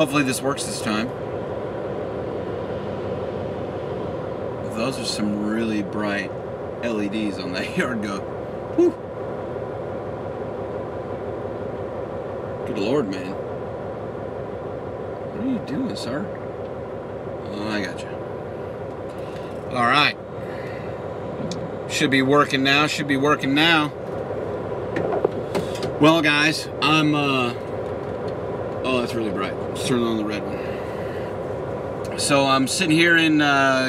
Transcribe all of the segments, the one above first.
Hopefully this works this time. Those are some really bright LEDs on that yard goat. Whew. Good Lord, man. What are you doing, sir? Oh, I got you. All right. Should be working now. Should be working now. Well, guys, I'm, oh, that's really bright. Let's turn on the red one. So I'm sitting here in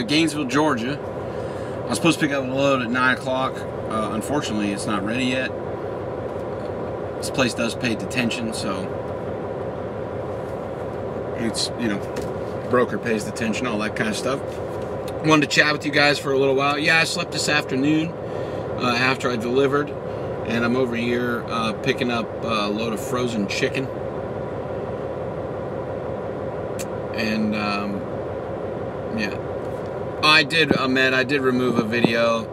Gainesville, Georgia. I was supposed to pick up a load at 9 o'clock. Unfortunately, it's not ready yet. This place does pay detention, so it's, you know, broker pays detention, all that kind of stuff. Wanted to chat with you guys for a little while. Yeah, I slept this afternoon after I delivered, and I'm over here picking up a load of frozen chicken. And yeah, I did, Ahmed, I did remove a video.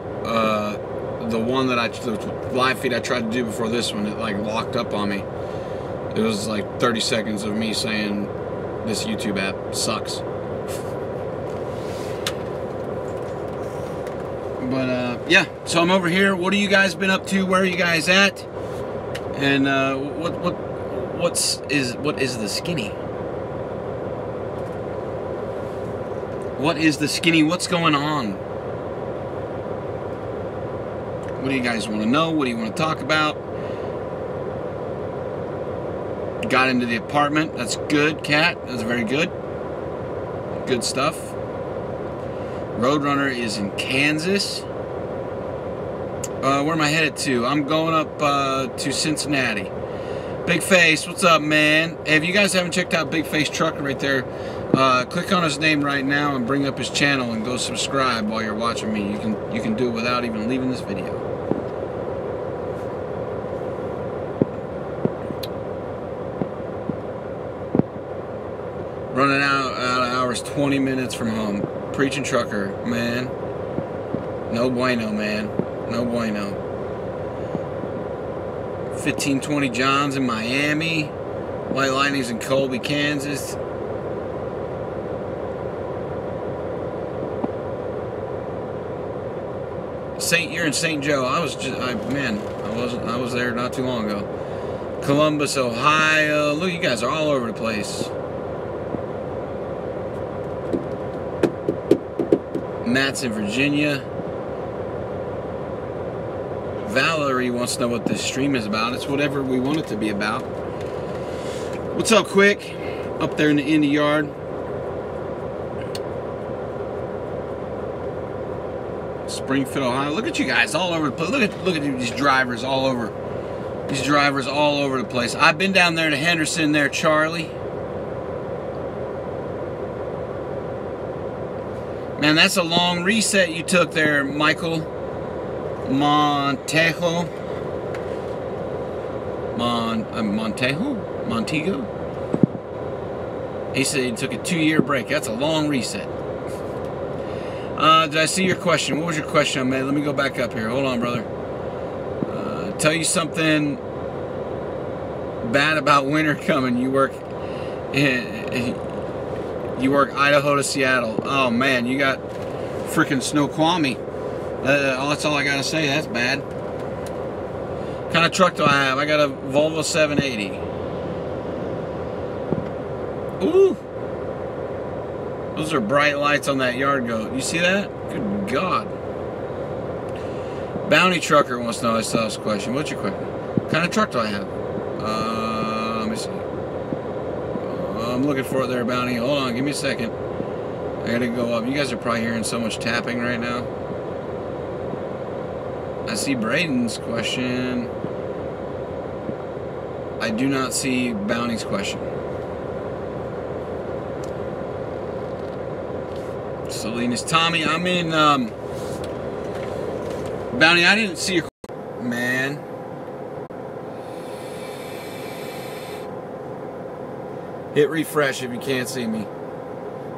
The one that the live feed I tried to do before this one, it like locked up on me. It was like 30 seconds of me saying this YouTube app sucks. But yeah, so I'm over here. What have you guys been up to? Where are you guys at? And what is the skinny? What is the skinny? What's going on? What do you guys want to know? What do you want to talk about? Got into the apartment. That's good, Cat. That's very good. Good stuff. Roadrunner is in Kansas. Where am I headed to? I'm going up to Cincinnati. Big Face, what's up, man? Hey, if you guys haven't checked out Big Face Trucker right there, click on his name right now and bring up his channel and go subscribe while you're watching me. You can do it without even leaving this video. Running out of hours, 20 minutes from home. Preaching trucker, man. No bueno, man. No bueno. 1520 Johns in Miami. White Lightning's in Colby, Kansas. You're in St. Joe. I was there not too long ago. Columbus, Ohio. Look, you guys are all over the place. Matt's in Virginia. Valerie wants to know what this stream is about. It's whatever we want it to be about. What's up, Quick? Up there in the Indy yard. Springfield, Ohio. Look at you guys all over the place. Look at these drivers all over. These drivers all over the place. I've been down there to Henderson there, Charlie. Man, that's a long reset you took there, Michael Montego. Montego? He said he took a 2-year break. That's a long reset. Did I see your question? What was your question, man? Let me go back up here. Hold on, brother. Tell you something bad about winter coming. You work Idaho to Seattle. Oh man, you got freaking Snoqualmie. That's all I gotta say. That's bad. What kind of truck do I have? I got a Volvo 780. Ooh. Those are bright lights on that yard goat. You see that? Good God. Bounty Trucker wants to know his question. What's your question? What kind of truck do I have? Let me see. I'm looking for it there, Bounty. Hold on, give me a second. I gotta go up. You guys are probably hearing so much tapping right now. I see Braden's question. I do not see Bounty's question. Salinas Tommy, I'm in Bounty, I didn't see your man. Hit refresh if you can't see me.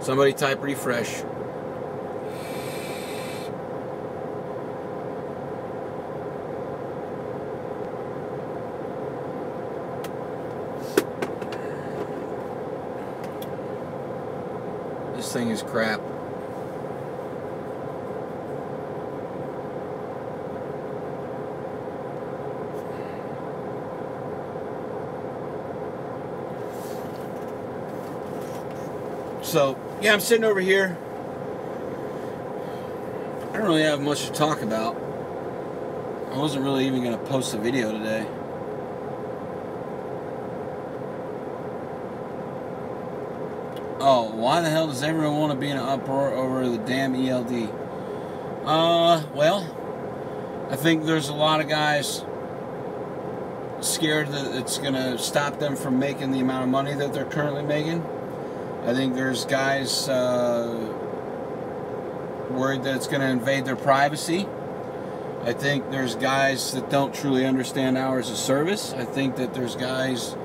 Somebody type refresh. this thing is crap. So, yeah, I'm sitting over here. I don't really have much to talk about. I wasn't really even going to post a video today. Oh, why the hell does everyone want to be in an uproar over the damn ELD? Well, I think there's a lot of guys scared that it's going to stop them from making the amount of money that they're currently making. I think there's guys worried that it's going to invade their privacy. I think there's guys that don't truly understand hours of service. I think that there's guys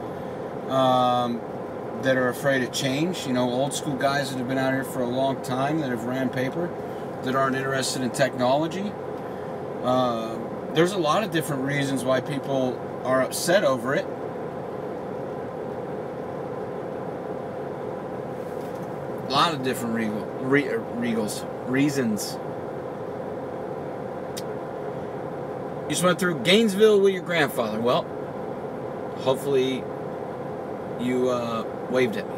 that are afraid of change. You know, old school guys that have been out here for a long time, that have ran paper, that aren't interested in technology. There's a lot of different reasons why people are upset over it. A lot of different reasons. You just went through Gainesville with your grandfather. Well, hopefully you waved at me.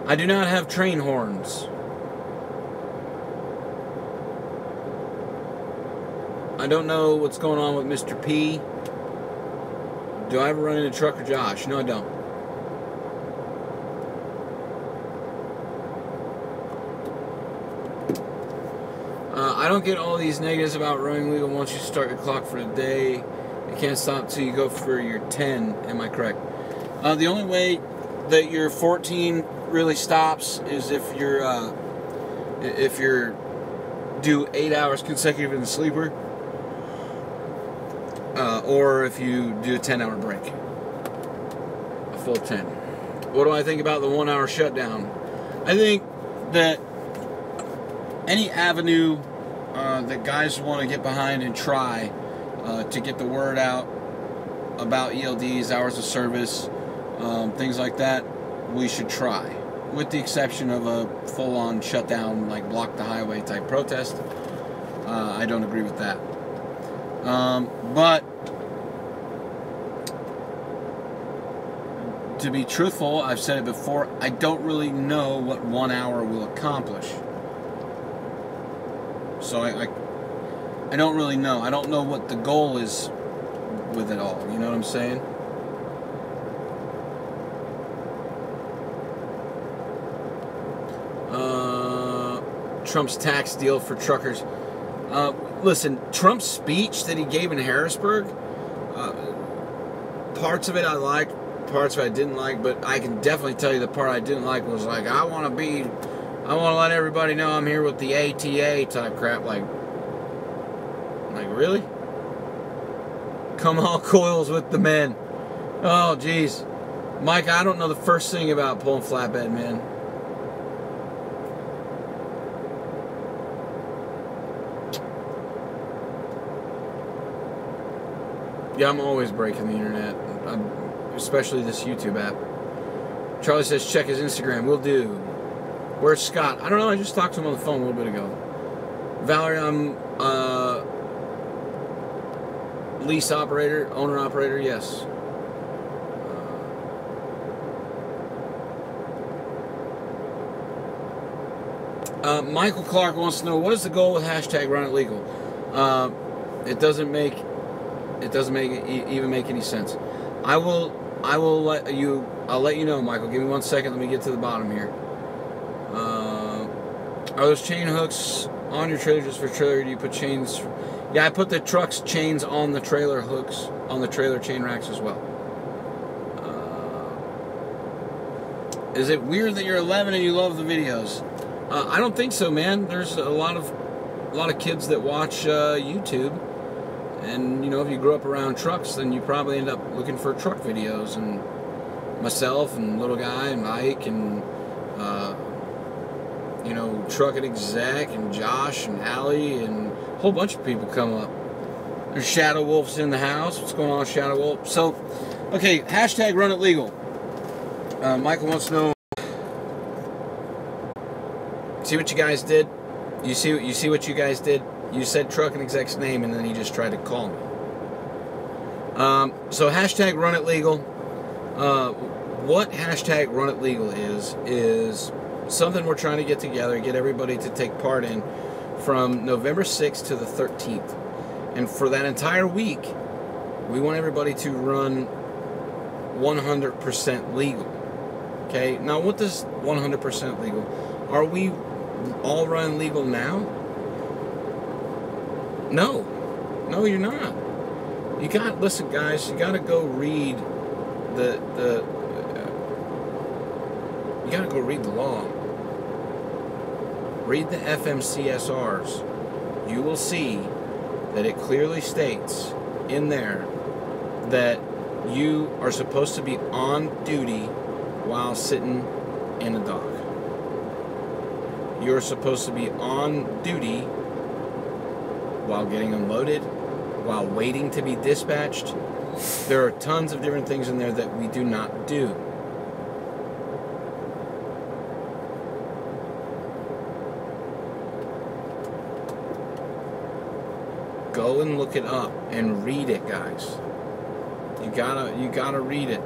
I do not have train horns. I don't know what's going on with Mr. P. Do I ever run into Trucker Josh? No, I don't. I don't get all these negatives about running legal once you start your clock for the day. You can't stop till you go for your 10. Am I correct? The only way that your 14 really stops is if you're do 8 hours consecutive in the sleeper, or if you do a 10-hour break, a full 10. What do I think about the 1 hour shutdown? I think that any avenue that guys want to get behind and try to get the word out about ELDs, hours of service, things like that, we should try. With the exception of a full-on shutdown, like block the highway type protest. I don't agree with that. But to be truthful, I've said it before, I don't really know what 1 hour will accomplish. So I don't really know. I don't know what the goal is with it all. You know what I'm saying? Trump's tax deal for truckers. Listen, Trump's speech that he gave in Harrisburg, parts of it I liked, parts of it I didn't like, but I can definitely tell you the part I didn't like was like, I want to let everybody know I'm here with the ATA type crap. Like really? Come on, coils with the men. Oh, jeez. Mike, I don't know the first thing about pulling flatbed, man. Yeah, I'm always breaking the internet, especially this YouTube app. Charlie says check his Instagram. Will do. Where's Scott? I don't know. I just talked to him on the phone a little bit ago. Valerie, I'm lease operator, owner operator. Yes. Michael Clark wants to know, what is the goal with hashtag run it legal? It doesn't even make any sense. I'll let you know, Michael. Give me 1 second. Let me get to the bottom here. Are those chain hooks on your trailer just for trailer? Or do you put chains? Yeah, I put the truck's chains on the trailer hooks, on the trailer chain racks as well. Is it weird that you're 11 and you love the videos? I don't think so, man. There's a lot of kids that watch YouTube. And, you know, if you grew up around trucks, then you probably end up looking for truck videos. And myself and Little Guy and Mike and, you know, Truck and Exec and Josh and Allie and a whole bunch of people come up. There's Shadow Wolf's in the house. What's going on, Shadow Wolf? So, okay, hashtag run it legal. Michael wants to know, See what you guys did? You see what you guys did? You said trucking exec's name, and then he just tried to call me. So hashtag run it legal. What hashtag run it legal is something we're trying to get together, get everybody to take part in from November 6th to the 13th. And for that entire week, we want everybody to run 100% legal. Okay? Now, what does 100% legal? Are we all running legal now? No. No, you're not. Listen, guys, you got to go read you got to go read the law. Read the FMCSRs. You will see that it clearly states in there that you are supposed to be on duty while sitting in a dock. You're supposed to be on duty while getting unloaded, while waiting to be dispatched. There are tons of different things in there that we do not do. Go and look it up and read it, guys. You gotta read it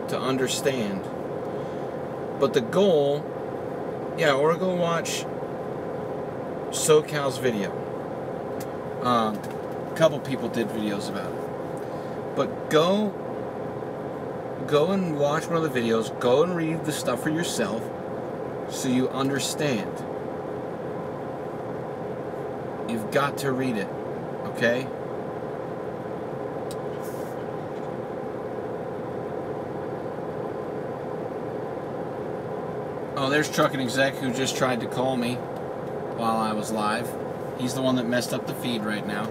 to understand. But the goal, or go watch SoCal's video. A couple people did videos about it. But go and watch one of the videos. Go and read the stuff for yourself so you understand. You've got to read it, okay? Oh, there's Trucking Exec who just tried to call me while I was live. He's the one that messed up the feed right now.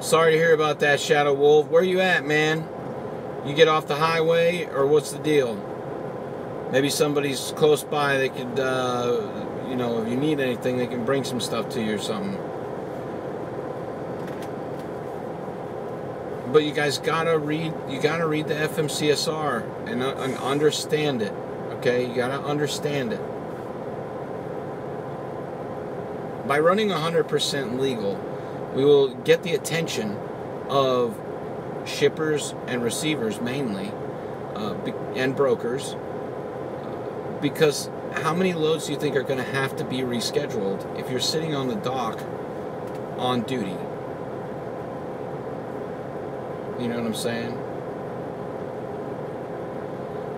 Sorry to hear about that, Shadow Wolf. Where you at, man? You get off the highway, or what's the deal? Maybe somebody's close by. They could, if you need anything, they can bring some stuff to you or something. But you guys gotta read. You gotta read the FMCSR and understand it. Okay, you gotta understand it. By running 100% legal, we will get the attention of shippers and receivers mainly, and brokers, because how many loads do you think are going to have to be rescheduled if you're sitting on the dock on duty? You know what I'm saying?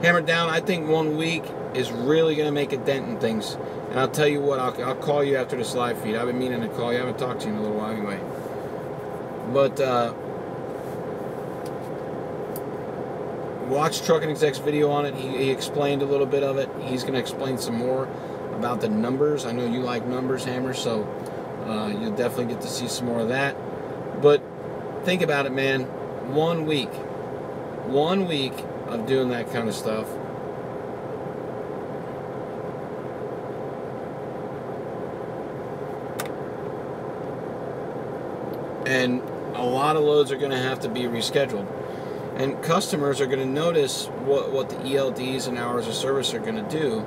Hammer down, I think 1 week is really going to make a dent in things. And I'll tell you what, I'll call you after this live feed. I've been meaning to call you. I haven't talked to you in a little while anyway. But watch Trucking Exec's video on it. He explained a little bit of it. He's going to explain some more about the numbers. I know you like numbers, Hammer, so you'll definitely get to see some more of that. But think about it, man. 1 week. 1 week of doing that kind of stuff. And a lot of loads are going to have to be rescheduled. And customers are going to notice what the ELDs and hours of service are going to do.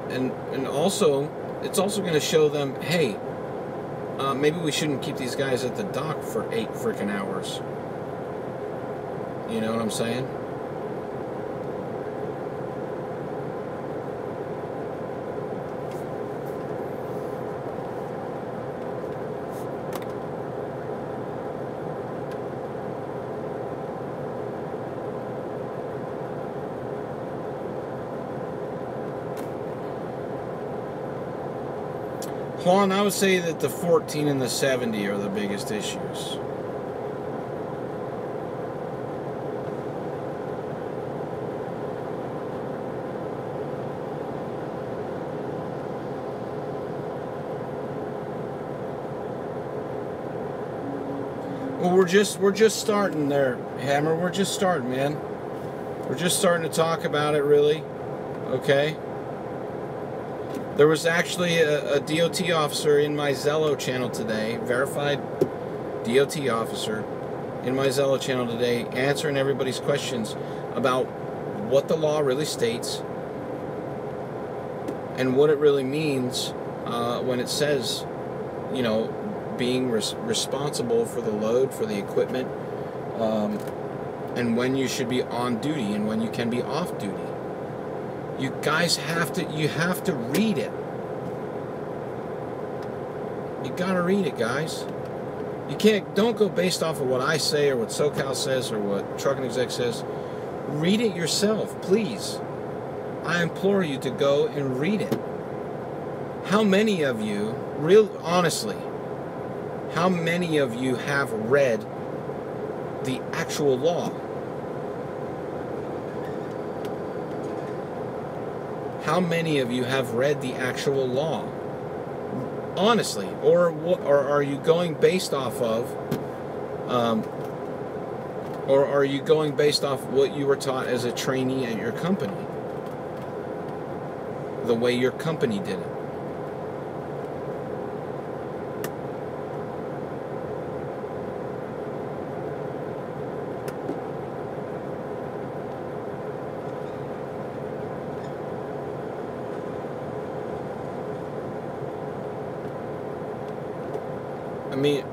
And also, it's also going to show them, hey, maybe we shouldn't keep these guys at the dock for 8 freaking hours. You know what I'm saying? Juan, I would say that the 14 and the 70 are the biggest issues. Well, we're just starting there, Hammer. We're just starting, man. We're just starting to talk about it, really. Okay? There was actually a DOT officer in my Zello channel today, verified DOT officer in my Zello channel today, answering everybody's questions about what the law really states and what it really means when it says, you know, being responsible for the load, for the equipment, and when you should be on duty and when you can be off duty. You guys have to read it. You gotta read it, guys. You don't go based off of what I say or what SoCal says or what Trucking Exec says. Read it yourself, please. I implore you to go and read it. How many of you, honestly, how many of you have read the actual law? How many of you have read the actual law? Honestly, or are you going based off of, or are you going based off what you were taught as a trainee at your company? The way your company did it. I mean,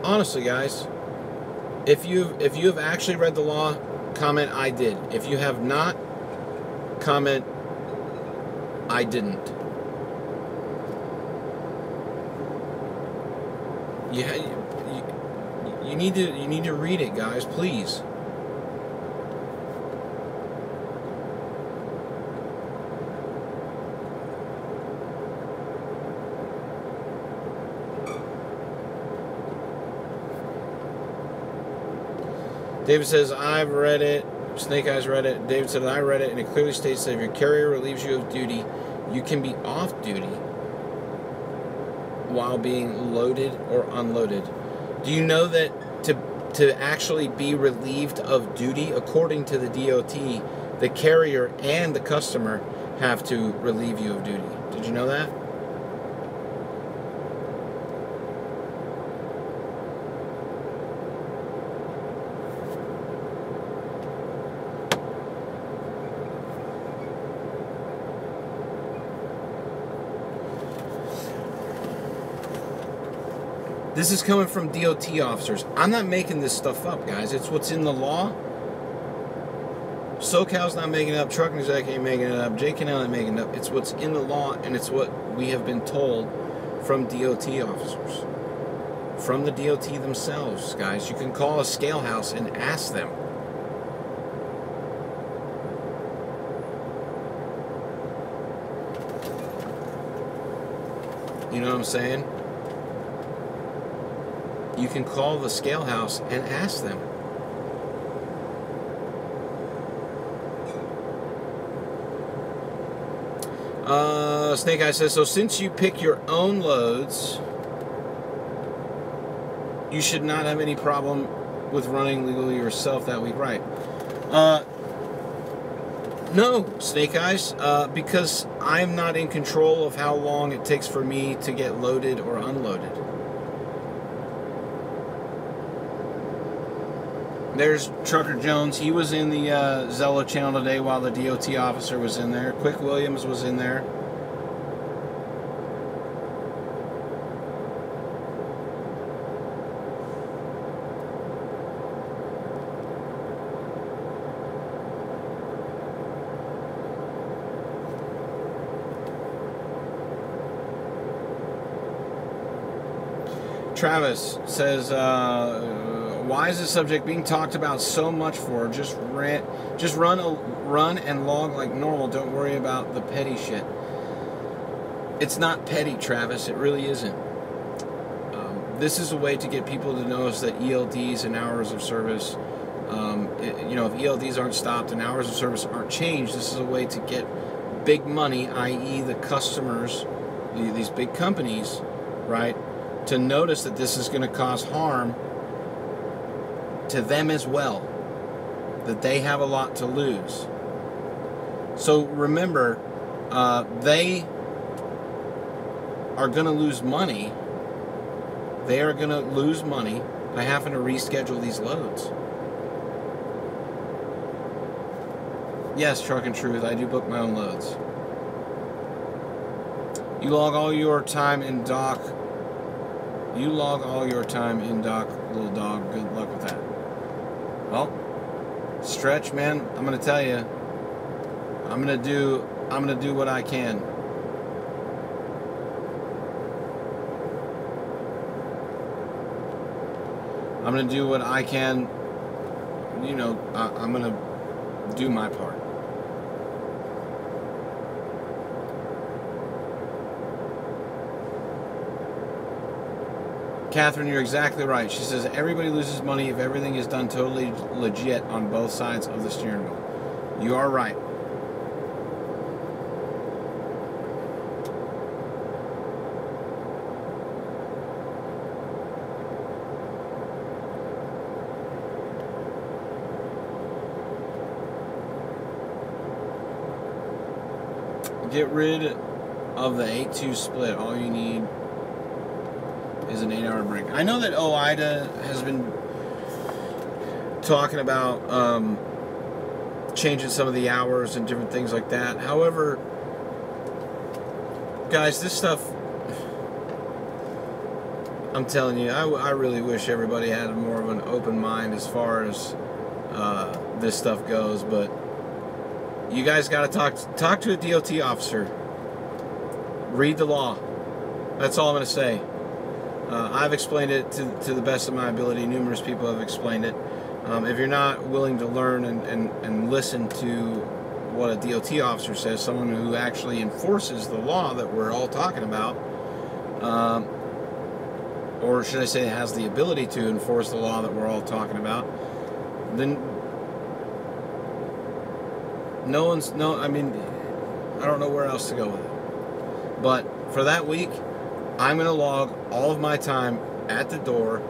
honestly, guys, if you have actually read the law, comment I did. If you have not, comment I didn't. You need to read it, guys, please. David says, I've read it. Snake Eyes read it. David said, I read it, and it clearly states that if your carrier relieves you of duty, you can be off duty while being loaded or unloaded. Do you know that to actually be relieved of duty, according to the DOT, the carrier and the customer have to relieve you of duty? Did you know that? This is coming from DOT officers. I'm not making this stuff up, guys. It's what's in the law. SoCal's not making it up. Trucking Exec ain't making it up. Canell ain't making it up. It's what's in the law, and it's what we have been told from DOT officers. From the DOT themselves, guys. You can call a scale house and ask them. You know what I'm saying? You can call the scale house and ask them. Snake Eye says, so since you pick your own loads, you should not have any problem with running legally yourself that week, right? No, Snake Eyes, because I'm not in control of how long it takes for me to get loaded or unloaded. There's Trucker Jones. He was in the Zello channel today while the DOT officer was in there. Quick Williams was in there. Travis says, why is this subject being talked about so much for? Just run and log like normal. Don't worry about the petty shit. It's not petty, Travis. It really isn't. This is a way to get people to notice that ELDs and hours of service, you know, if ELDs aren't stopped and hours of service aren't changed, this is a way to get big money, i.e. the customers, these big companies, right, to notice that this is going to cause harm to them as well, that they have a lot to lose. So remember, they are going to lose money. They are going to lose money by having to reschedule these loads. Yes, Truck and Truth, I do book my own loads. You log all your time in dock. You log all your time in dock, Lil Dawg. Good luck with that. Well, stretch, man. I'm gonna tell you. I'm gonna do what I can. I'm gonna do what I can. You know, I'm gonna do my part. Catherine, you're exactly right. She says everybody loses money if everything is done totally legit on both sides of the steering wheel. You are right. Get rid of the 8-2 split. All you need is an 8-hour break. I know that OIDA has been talking about changing some of the hours and different things like that. However, guys, this stuff, I'm telling you, I really wish everybody had more of an open mind as far as this stuff goes, but you guys got to talk to a DOT officer. Read the law. That's all I'm going to say. I've explained it to the best of my ability. Numerous people have explained it. If you're not willing to learn and listen to what a DOT officer says, someone who actually enforces the law that we're all talking about, or should I say has the ability to enforce the law that we're all talking about, then I mean, I don't know where else to go with it. But for that week, I'm going to log all of my time at the door,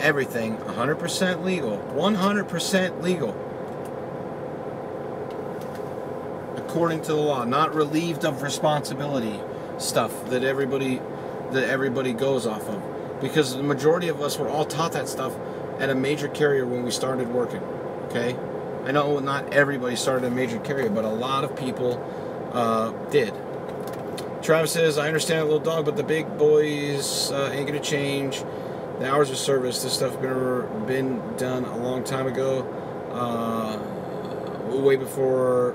everything 100% legal, 100% legal, according to the law, not relieved of responsibility stuff that everybody goes off of, because the majority of us were all taught that stuff at a major carrier when we started working. Okay, I know not everybody started a major carrier, but a lot of people did. Travis says, I understand it, Lil Dawg, but the big boys ain't gonna change. The hours of service, this stuff been done a long time ago, way before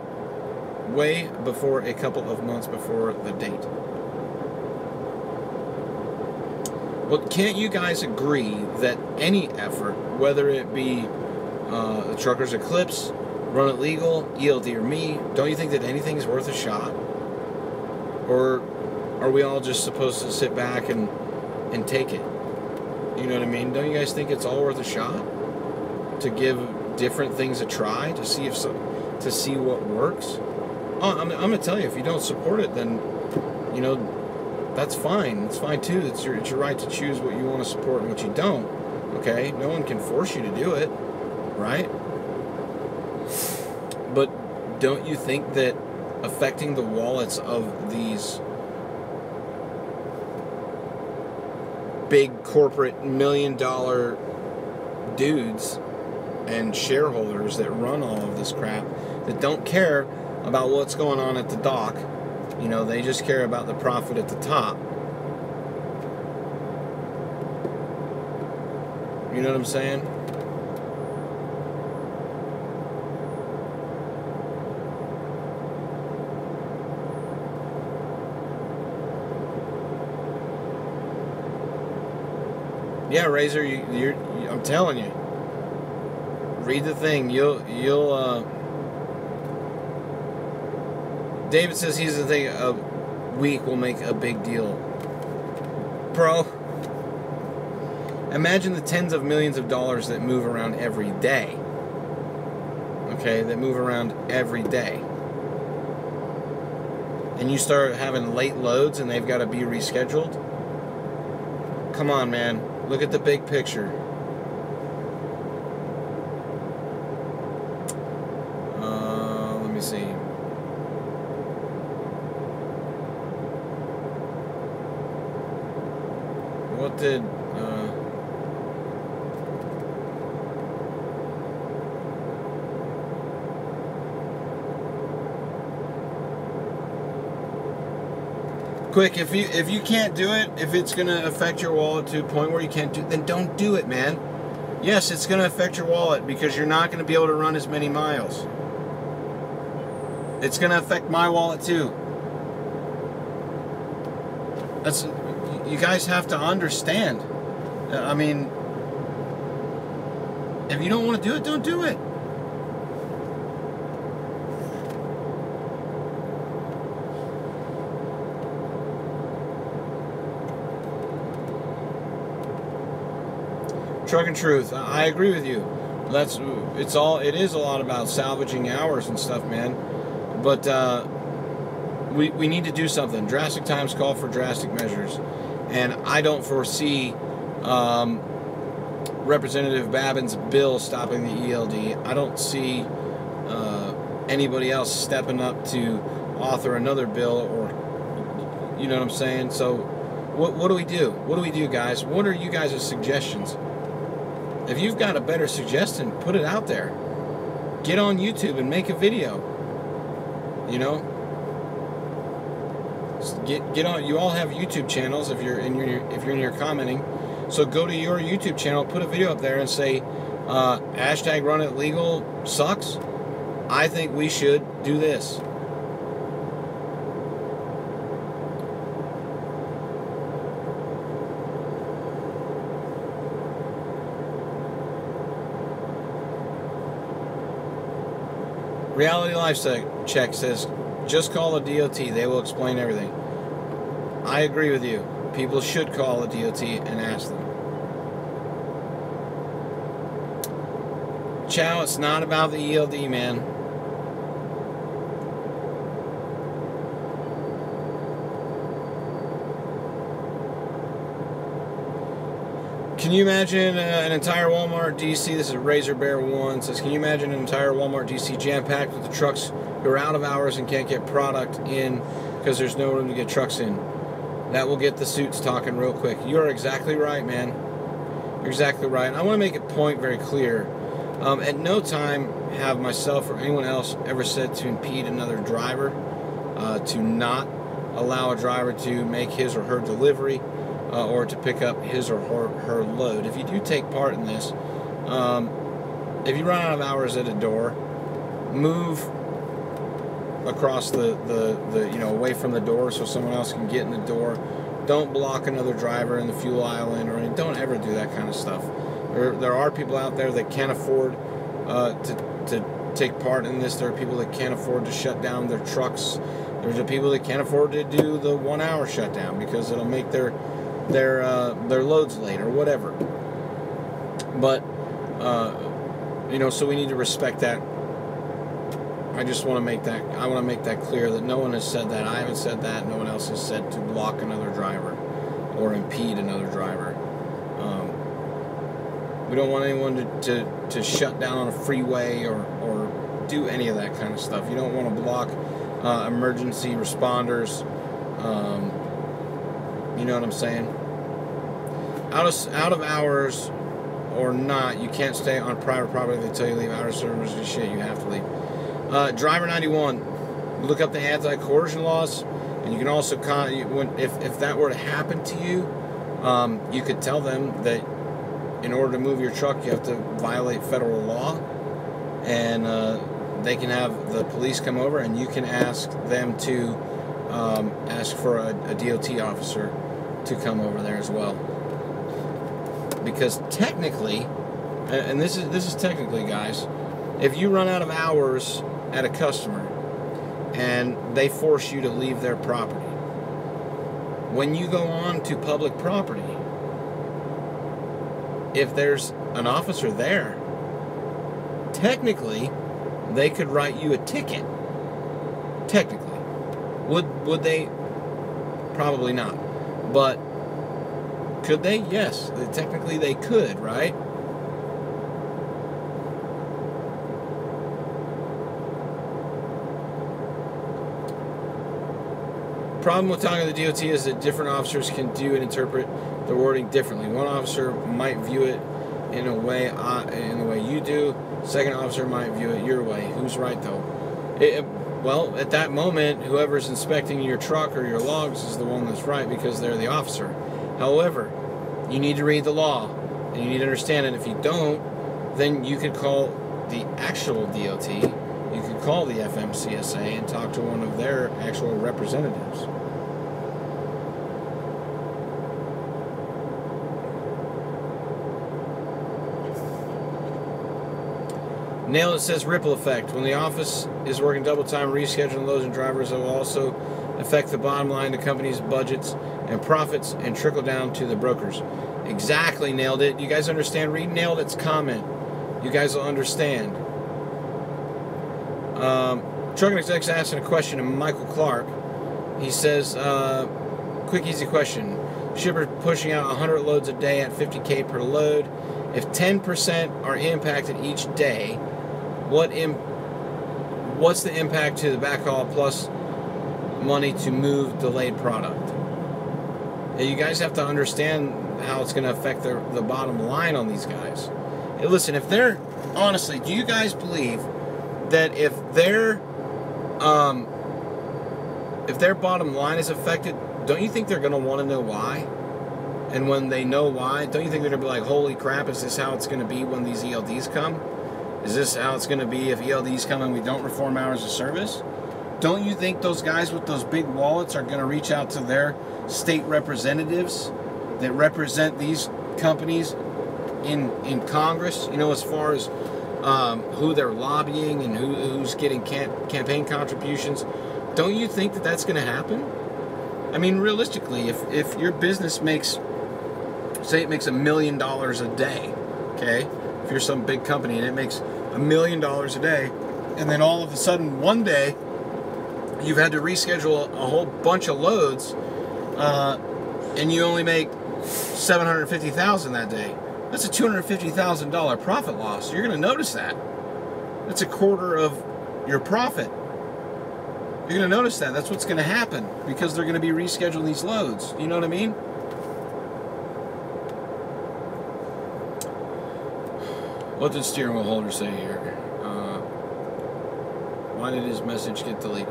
a couple of months before the date. But can't you guys agree that any effort, whether it be the Truckers Eclipse, Run It Legal, ELD or me, don't you think that anything's worth a shot? Or are we all just supposed to sit back and take it? You know what I mean? Don't you guys think it's all worth a shot to give different things a try to see what works? Oh, I'm gonna tell you, if you don't support it, then you know that's fine. It's fine too. It's your right to choose what you want to support and what you don't. Okay, no one can force you to do it, right? But don't you think that affecting the wallets of these big corporate $1 million dudes and shareholders that run all of this crap, that don't care about what's going on at the dock, you know, they just care about the profit at the top. You know what I'm saying? Yeah, Razor, I'm telling you, read the thing. David says he's the thing. A week will make a big deal. Bro, imagine the tens of millions of dollars that move around every day. Okay, that move around every day. And you start having late loads and they've got to be rescheduled. Come on, man. Look at the big picture. Let me see. What did... Quick, if you can't do it, if it's going to affect your wallet to a point where you can't do it, then don't do it, man. Yes, it's going to affect your wallet because you're not going to be able to run as many miles. It's going to affect my wallet too. You guys have to understand. I mean, if you don't want to do it, don't do it. Trucking Truth, I agree with you. It is a lot about salvaging hours and stuff, man. But we need to do something. Drastic times call for drastic measures, and I don't foresee Representative Babin's bill stopping the ELD. I don't see anybody else stepping up to author another bill, or you know what I'm saying. So what do we do? What do we do, guys? What are you guys' suggestions? If you've got a better suggestion, put it out there. Get on YouTube and make a video. You know, get on. You all have YouTube channels if you're in your commenting. So go to your YouTube channel, put a video up there, and say hashtag Run It Legal sucks. I think we should do this. Reality Life Check says, just call the DOT. They will explain everything. I agree with you. People should call the DOT and ask them. Chow, it's not about the ELD, man. Can you imagine an entire Walmart DC? This is Razor Bear 1 says, can you imagine an entire Walmart DC jam-packed with the trucks who are out of hours and can't get product in because there's no room to get trucks in? That will get the suits talking real quick. You are exactly right, man. You're exactly right. I want to make a point very clear. At no time have myself or anyone else ever said to impede another driver, to not allow a driver to make his or her delivery, or to pick up his or her load. If you do take part in this, if you run out of hours at a door, move across the away from the door so someone else can get in the door. Don't block another driver in the fuel island, or don't ever do that kind of stuff. There are people out there that can't afford to take part in this. There are people that can't afford to shut down their trucks. There's the people that can't afford to do the 1 hour shutdown because it'll make their loads late or whatever. But so we need to respect that. I just want to make that clear that no one has said that. I haven't said that. No one else has said to block another driver or impede another driver. We don't want anyone to shut down on a freeway or do any of that kind of stuff. You don't want to block emergency responders. You know what I'm saying? Out of hours or not, you can't stay on private property. They tell you leave out of service and shit. You have to leave. Driver 91. Look up the anti-coercion laws, and you can also if that were to happen to you, you could tell them that in order to move your truck, you have to violate federal law, and they can have the police come over, and you can ask them to ask for a DOT officer to come over there as well. Because technically, and this is technically, guys, if you run out of hours at a customer and they force you to leave their property, when you go on to public property, if there's an officer there, technically they could write you a ticket. Technically. Would they? Probably not. But could they? Yes. Technically they could, right? Problem with talking to the DOT is that different officers can do and interpret the wording differently. One officer might view it in the way you do. Second officer might view it your way. Who's right though? Well, at that moment, whoever's inspecting your truck or your logs is the one that's right because they're the officer. However, you need to read the law and you need to understand it. If you don't, then you could call the actual DOT, you could call the FMCSA and talk to one of their actual representatives. Nail It says ripple effect. When the office is working double time, rescheduling loads and drivers, it will also affect the bottom line, the company's budgets and profits, and trickle down to the brokers. Exactly, Nailed It. You guys understand? Read Nailed It's comment. You guys will understand. Trucking Exec's asking a question to Michael Clark. He says, quick, easy question. Shipper pushing out 100 loads a day at 50K per load. If 10% are impacted each day, what's the impact to the backhaul plus money to move delayed product? And you guys have to understand how it's going to affect the bottom line on these guys. Hey, listen, if they're, honestly, do you guys believe that if their bottom line is affected, don't you think they're going to want to know why? And when they know why, don't you think they're going to be like, holy crap, is this how it's going to be when these ELDs come? Is this how it's going to be if ELDs come and we don't reform hours of service? Don't you think those guys with those big wallets are going to reach out to their state representatives that represent these companies in Congress, you know, as far as who they're lobbying and who's getting campaign contributions? Don't you think that that's going to happen? I mean, realistically, if your business makes, say it makes $1 million a day, okay? If you're some big company and it makes $1 million a day, and then all of a sudden one day you've had to reschedule a whole bunch of loads, and you only make $750,000 that day. That's a $250,000 profit loss. You're going to notice that. That's a quarter of your profit. You're going to notice that. That's what's going to happen because they're going to be rescheduling these loads. You know what I mean? What did steering wheel holder say here? Why did his message get deleted?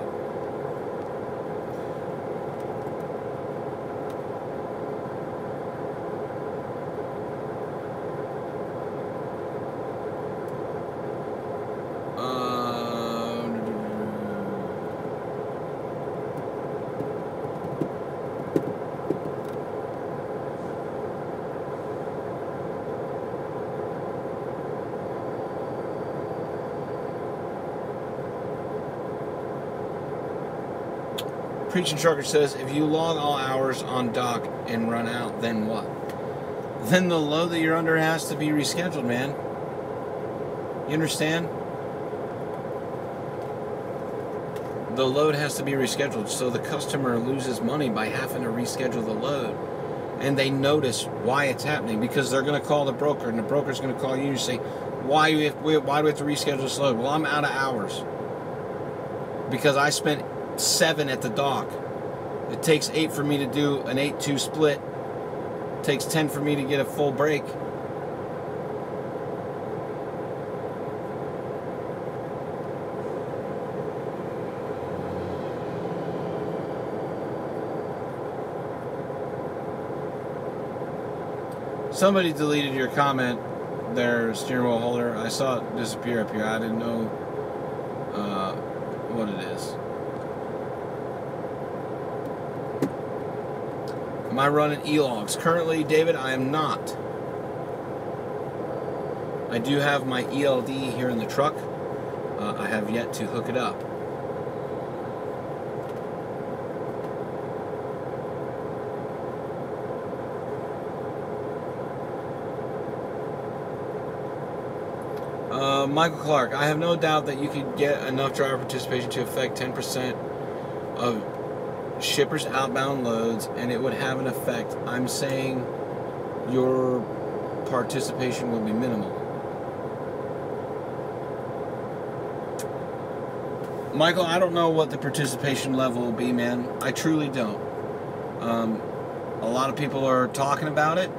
Preaching Trucker says, if you log all hours on dock and run out, then what? Then the load that you're under has to be rescheduled, man. You understand? The load has to be rescheduled, so the customer loses money by having to reschedule the load. And they notice why it's happening because they're going to call the broker, and the broker's going to call you and say, why do we have to reschedule this load? Well, I'm out of hours because I spent 7 at the dock. It takes 8 for me to do an 8-2 split. It takes 10 for me to get a full break. Somebody deleted your comment there, steering wheel holder. I saw it disappear up here. I didn't know what it is. Am I running e-logs? Currently, David, I am not. I do have my ELD here in the truck. I have yet to hook it up. Michael Clark, I have no doubt that you could get enough driver participation to affect 10% of shippers' outbound loads, and it would have an effect. I'm saying your participation will be minimal. Michael, I don't know what the participation level will be, man. I truly don't. A lot of people are talking about it,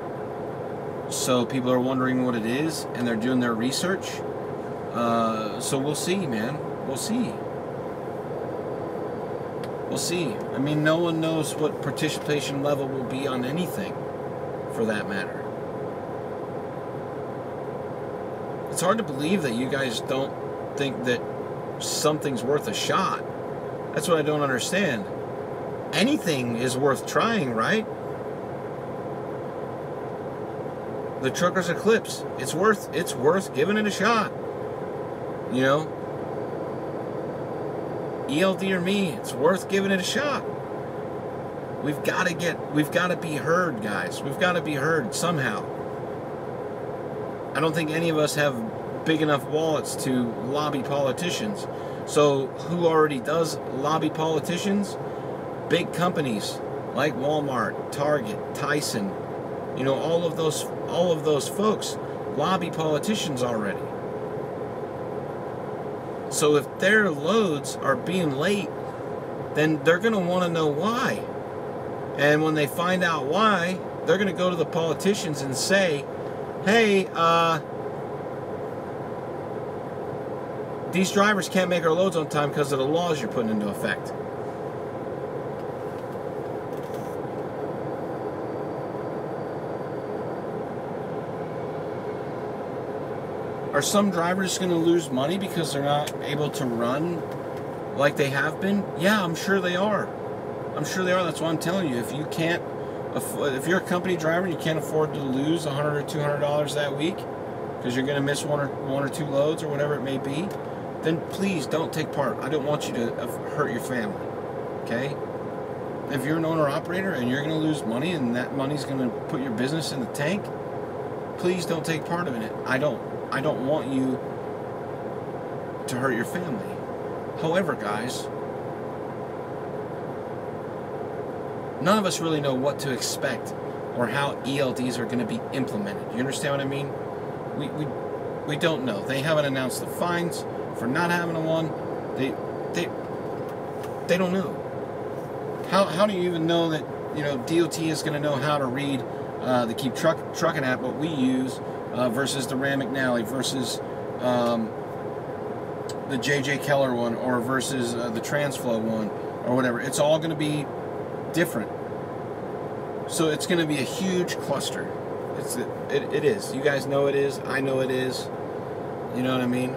so people are wondering what it is, and they're doing their research. So we'll see, man. We'll see. we'll see. I mean, no one knows what participation level will be on anything, for that matter. It's hard to believe that you guys don't think that something's worth a shot. That's what I don't understand. Anything is worth trying, right? The Truckers Eclipse, it's worth giving it a shot. You know? ELD or me, it's worth giving it a shot. We've got to be heard, guys. We've got to be heard somehow. I don't think any of us have big enough wallets to lobby politicians. So who already does lobby politicians? Big companies like Walmart, Target, Tyson, you know, all of those folks lobby politicians already. So if their loads are being late, then they're going to want to know why. And when they find out why, they're going to go to the politicians and say, hey, these drivers can't make our loads on time because of the laws you're putting into effect. Are some drivers going to lose money because they're not able to run like they have been? Yeah, I'm sure they are. I'm sure they are. That's why I'm telling you. If you can't, if you're a company driver and you can't afford to lose $100 or $200 that week because you're going to miss one or two loads or whatever it may be, then please don't take part. I don't want you to hurt your family. Okay? If you're an owner-operator and you're going to lose money and that money's going to put your business in the tank, please don't take part in it. I don't want you to hurt your family. However, guys, none of us really know what to expect or how ELDs are going to be implemented. You understand what I mean? We don't know. They haven't announced the fines for not having one. They don't know. How do you even know that, you know, DOT is going to know how to read the Keep Truckin' app, what we use, versus the Ram McNally, versus the JJ Keller one, or versus the Transflow one, or whatever. It's all going to be different. So it's going to be a huge cluster. It is. You guys know it is. I know it is. You know what I mean?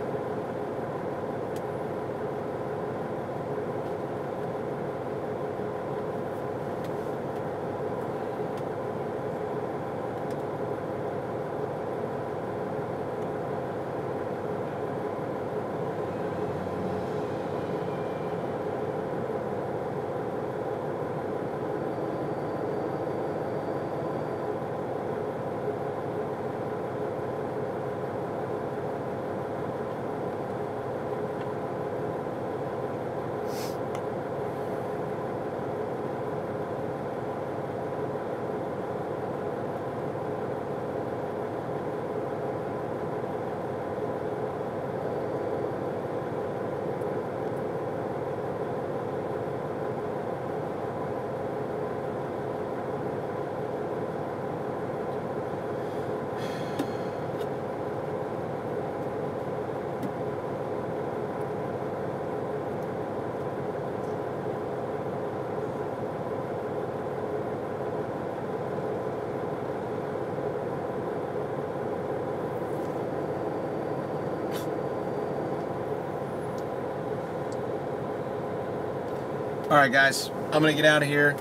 Alright guys, I'm going to get out of here.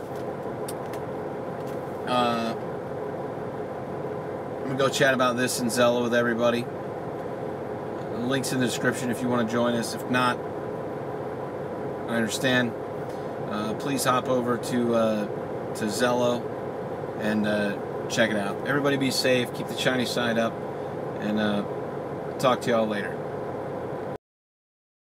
I'm going to go chat about this in Zello with everybody. The link's in the description if you want to join us. If not, I understand. Please hop over to Zello and check it out. Everybody be safe, keep the shiny side up, and talk to y'all later.